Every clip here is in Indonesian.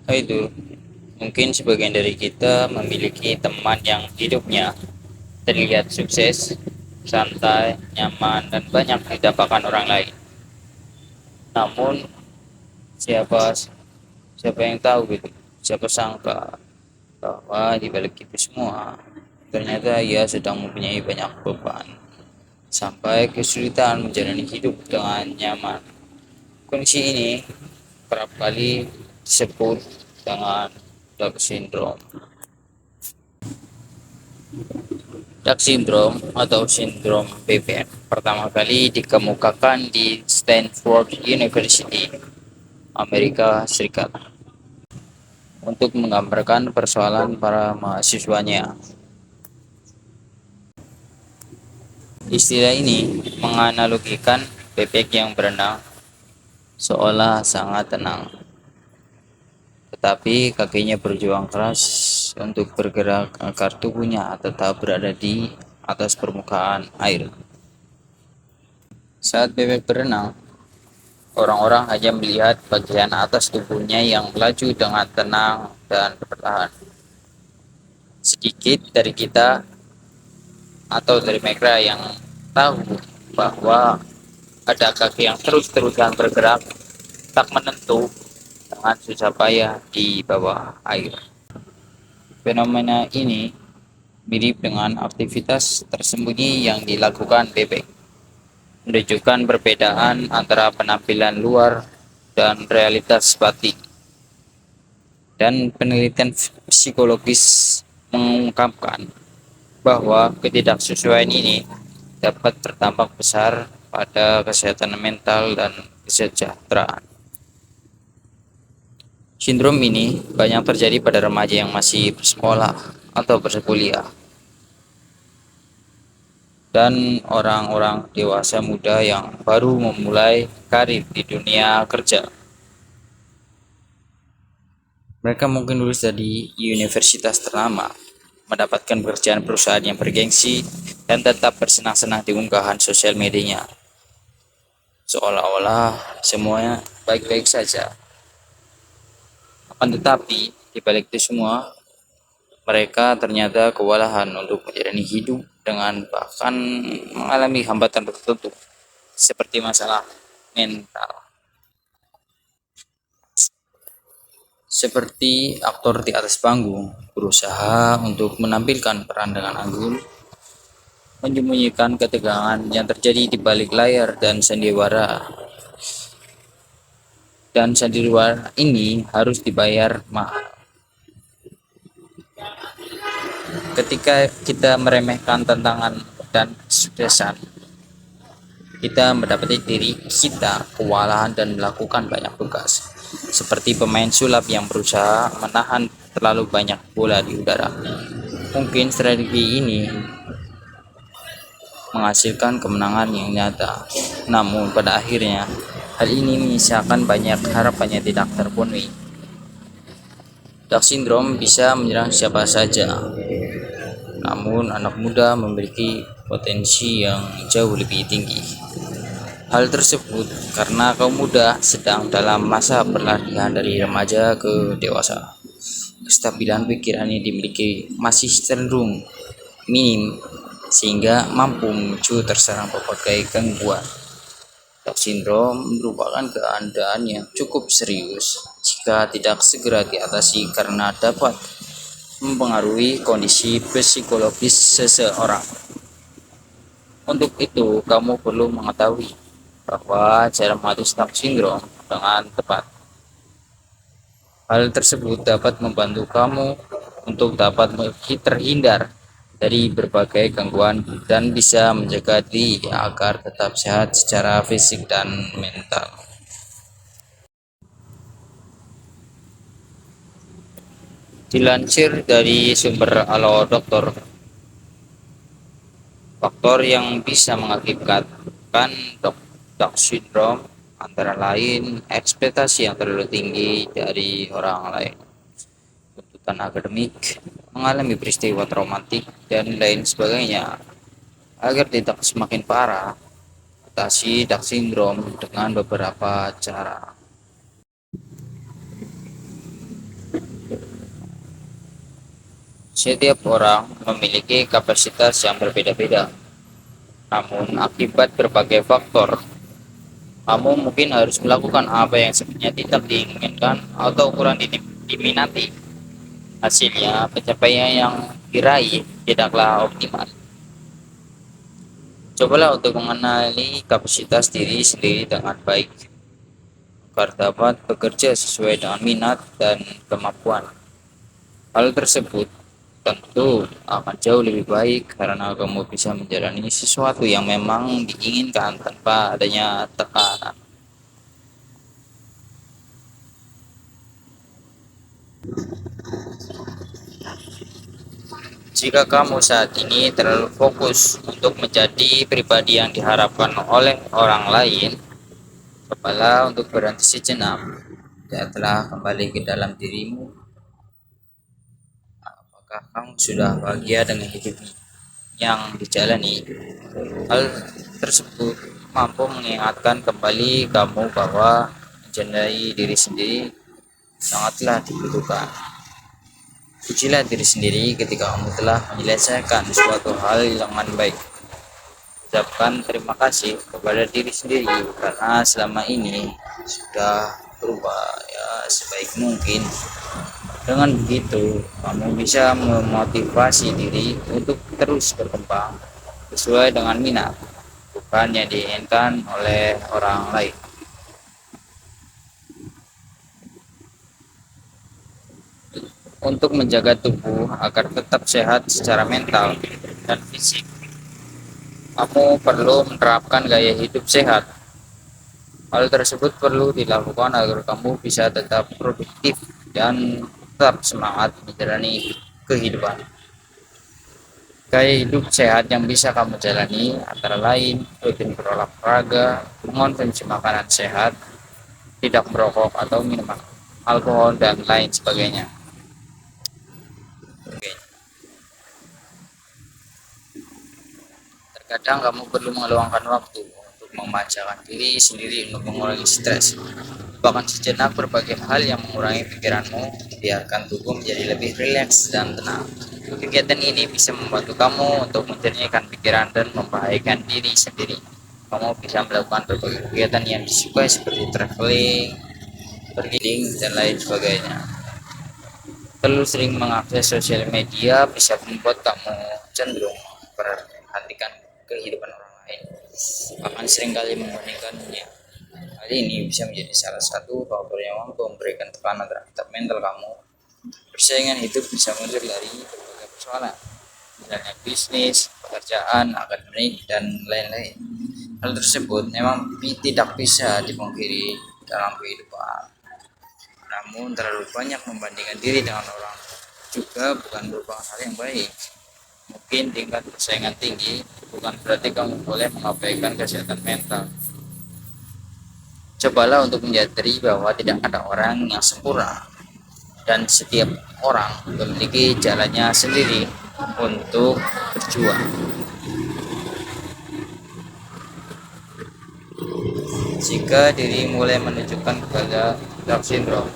Itu mungkin sebagian dari kita memiliki teman yang hidupnya terlihat sukses, santai, nyaman, dan banyak didapatkan orang lain. Namun siapa siapa yang tahu gitu, siapa sangka bahwa di balik itu semua ternyata ia sedang mempunyai banyak beban sampai kesulitan menjalani hidup dengan nyaman. Kondisi ini kerap kali disebut dengan dark syndrome. Dark syndrome atau sindrom BPM pertama kali dikemukakan di Stanford University, Amerika Serikat, untuk menggambarkan persoalan para mahasiswanya. Istilah ini menganalogikan bebek yang berenang seolah sangat tenang, tetapi kakinya berjuang keras untuk bergerak agar tubuhnya tetap berada di atas permukaan air. Saat bebek berenang, orang-orang hanya melihat bagian atas tubuhnya yang melaju dengan tenang dan perlahan. Sedikit dari kita atau dari mereka yang tahu bahwa ada kaki yang terus-terusan bergerak tak menentu dengan susah payah di bawah air. Fenomena ini mirip dengan aktivitas tersembunyi yang dilakukan bebek, menunjukkan perbedaan antara penampilan luar dan realitas batin. Dan penelitian psikologis mengungkapkan bahwa ketidaksesuaian ini dapat berdampak besar pada kesehatan mental dan kesejahteraan. Sindrom ini banyak terjadi pada remaja yang masih bersekolah atau berkuliah, dan orang-orang dewasa muda yang baru memulai karir di dunia kerja. Mereka mungkin lulus dari universitas ternama, mendapatkan pekerjaan perusahaan yang bergengsi, dan tetap bersenang-senang di unggahan sosial medianya, seolah-olah semuanya baik-baik saja. Akan tetapi, di balik itu semua, mereka ternyata kewalahan untuk menjalani hidup dengan bahkan mengalami hambatan tertentu, seperti masalah mental. Seperti aktor di atas panggung, berusaha untuk menampilkan peran dengan anggun, menyembunyikan ketegangan yang terjadi di balik layar dan sandiwara ini harus dibayar mahal. Ketika kita meremehkan tantangan dan kesuksesan, kita mendapati diri kita kewalahan dan melakukan banyak tugas, seperti pemain sulap yang berusaha menahan terlalu banyak bola di udara. Mungkin strategi ini menghasilkan kemenangan yang nyata, namun pada akhirnya hal ini menyisakan banyak harapan yang tidak terpenuhi. Dark syndrome bisa menyerang siapa saja, namun anak muda memiliki potensi yang jauh lebih tinggi. Hal tersebut karena kaum muda sedang dalam masa peralihan dari remaja ke dewasa. Kestabilan pikiran yang dimiliki masih cenderung minim sehingga mampu memicu terserang berbagai gangguan. Dark syndrome merupakan keadaan yang cukup serius jika tidak segera diatasi karena dapat mempengaruhi kondisi psikologis seseorang. Untuk itu, kamu perlu mengetahui bahwa cara mengatasi dark syndrome dengan tepat. Hal tersebut dapat membantu kamu untuk dapat terhindar dari berbagai gangguan dan bisa menjaga diri agar tetap sehat secara fisik dan mental. Dilansir dari sumber Alo Dokter, faktor yang bisa mengakibatkan dark syndrome antara lain ekspektasi yang terlalu tinggi dari orang lain, tuntutan akademik, mengalami peristiwa traumatik, dan lain sebagainya. Agar tidak semakin parah, atasi dark syndrome dengan beberapa cara. Setiap orang memiliki kapasitas yang berbeda-beda, namun akibat berbagai faktor, kamu mungkin harus melakukan apa yang sebenarnya tidak diinginkan atau kurang diminati. Hasilnya, pencapaian yang diraih tidaklah optimal. Cobalah untuk mengenali kapasitas diri sendiri dengan baik, agar dapat bekerja sesuai dengan minat dan kemampuan. Hal tersebut tentu akan jauh lebih baik karena kamu bisa menjalani sesuatu yang memang diinginkan tanpa adanya tekanan. Jika kamu saat ini terlalu fokus untuk menjadi pribadi yang diharapkan oleh orang lain, cobalah untuk berhenti sejenak. Lihatlah kembali ke dalam dirimu. Apakah kamu sudah bahagia dengan hidup yang dijalani? Hal tersebut mampu mengingatkan kembali kamu bahwa mencintai diri sendiri sangatlah dibutuhkan. Pujilah diri sendiri ketika kamu telah menyelesaikan suatu hal dengan baik. Ucapkan terima kasih kepada diri sendiri karena selama ini sudah berubah ya sebaik mungkin. Dengan begitu, kamu bisa memotivasi diri untuk terus berkembang sesuai dengan minat, bukan yang diinginkan oleh orang lain. Untuk menjaga tubuh agar tetap sehat secara mental dan fisik, kamu perlu menerapkan gaya hidup sehat. Hal tersebut perlu dilakukan agar kamu bisa tetap produktif dan tetap semangat menjalani kehidupan. Gaya hidup sehat yang bisa kamu jalani antara lain rutin berolahraga, mengonsumsi makanan sehat, tidak merokok atau minum alkohol, dan lain sebagainya. Oke. Terkadang kamu perlu meluangkan waktu untuk memanjakan diri sendiri untuk mengurangi stres. Bahkan sejenak berbagai hal yang mengurangi pikiranmu, biarkan tubuh menjadi lebih rileks dan tenang. Kegiatan ini bisa membantu kamu untuk menjernihkan pikiran dan membahagiakan diri sendiri. Kamu bisa melakukan berbagai kegiatan yang disukai seperti traveling, bergiling, dan lain sebagainya. Terlalu sering mengakses sosial media bisa membuat kamu cenderung memperhatikan kehidupan orang lain, bahkan seringkali membandingkannya. Hal ini bisa menjadi salah satu faktor yang mampu memberikan tekanan terhadap mental kamu. Persaingan hidup bisa muncul dari berbagai persoalan, misalnya bisnis, pekerjaan, akademik, dan lain-lain. Hal tersebut memang tidak bisa dipungkiri dalam kehidupan. Namun terlalu banyak membandingkan diri dengan orang juga bukan merupakan hal yang baik. Mungkin tingkat persaingan tinggi bukan berarti kamu boleh mengabaikan kesehatan mental. Cobalah untuk menyadari bahwa tidak ada orang yang sempurna dan setiap orang memiliki jalannya sendiri untuk berjuang. Jika diri mulai menunjukkan gejala Down syndrome,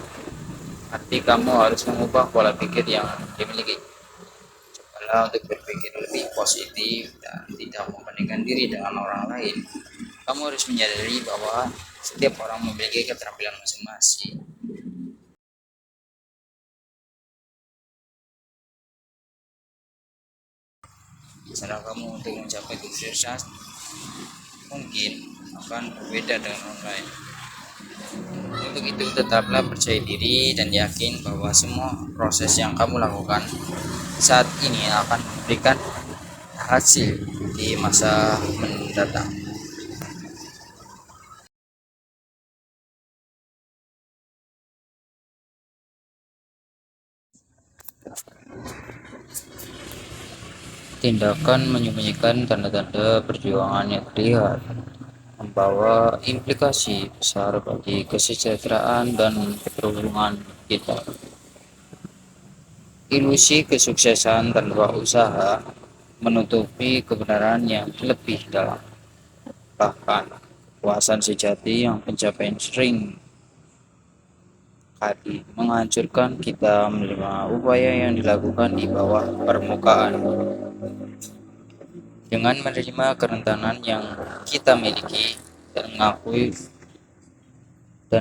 arti kamu harus mengubah pola pikir yang dimiliki. Cobalah untuk berpikir lebih positif dan tidak membandingkan diri dengan orang lain. Kamu harus menyadari bahwa setiap orang memiliki keterampilan masing-masing. Cara kamu untuk mencapai kesuksesan mungkin akan berbeda dengan orang lain. Untuk itu tetaplah percaya diri dan yakin bahwa semua proses yang kamu lakukan saat ini akan memberikan hasil di masa mendatang. Tindakan menyembunyikan tanda-tanda perjuangan yang terlihat membawa implikasi besar bagi kesejahteraan dan keterhubungan kita. Ilusi kesuksesan tanpa usaha menutupi kebenaran yang lebih dalam. Bahkan kepuasan sejati yang pencapaian sering hati, menghancurkan kita menerima upaya yang dilakukan di bawah permukaan. Dengan menerima kerentanan yang kita miliki dan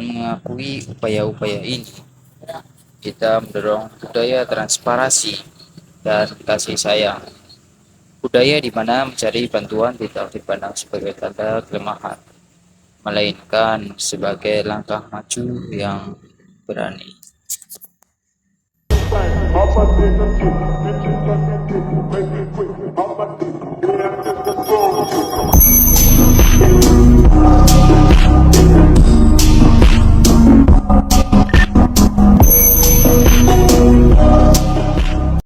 mengakui upaya-upaya ini, kita mendorong budaya transparansi dan kasih sayang. Budaya di mana mencari bantuan tidak dipandang sebagai tanda kelemahan, melainkan sebagai langkah maju yang berani.